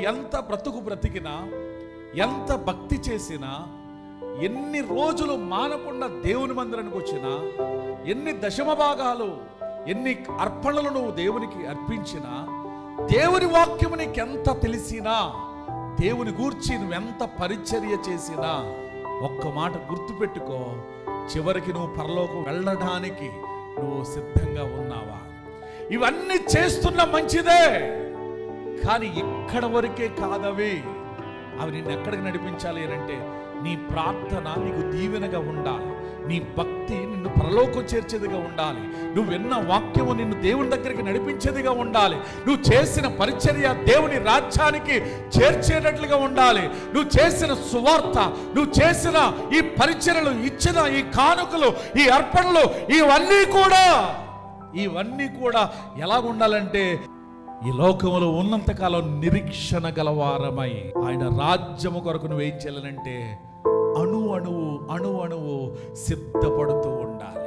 ఎంత బ్రతుకు బ్రతికినా, ఎంత భక్తి చేసినా, ఎన్ని రోజులు మానకుండా దేవుని మందిరానికి వచ్చినా, ఎన్ని దశమ భాగాలు, ఎన్ని అర్పణలు నువ్వు దేవునికి అర్పించినా, దేవుని వాక్యము నీకెంత తెలిసినా, దేవుని గూర్చి నువ్వెంత పరిచర్య చేసినా, ఒక్క మాట గుర్తుపెట్టుకో, చివరికి నువ్వు పరలోకం వెళ్ళడానికి నువ్వు సిద్ధంగా ఉన్నావా? ఇవన్నీ చేస్తున్న మంచిదే, కానీ ఇక్కడ వరకే కాదవి. అవి నిన్ను ఎక్కడికి నడిపించాలి అంటే, నీ ప్రార్థన నీకు దీవెనగా ఉండాలి, నీ భక్తి నిన్ను పరలోకం చేర్చేదిగా ఉండాలి, నువ్వు విన్న వాక్యము నిన్ను దేవుని దగ్గరికి నడిపించేదిగా ఉండాలి, నువ్వు చేసిన పరిచర్య దేవుని రాజ్యానికి చేర్చేటట్లుగా ఉండాలి, నువ్వు చేసిన సువార్త, నువ్వు చేసిన ఈ పరిచర్యలు, ఇచ్చిన ఈ కానుకలు, ఈ అర్పణలు, ఇవన్నీ కూడా ఎలా ఉండాలంటే, ఈ లోకములో ఉన్నంతకాలం నిరీక్షణ గలవారమై ఆయన రాజ్యము కొరకు నువ్వు ఏం చేయాలంటే అణువు సిద్ధపడుతూ ఉండాలి.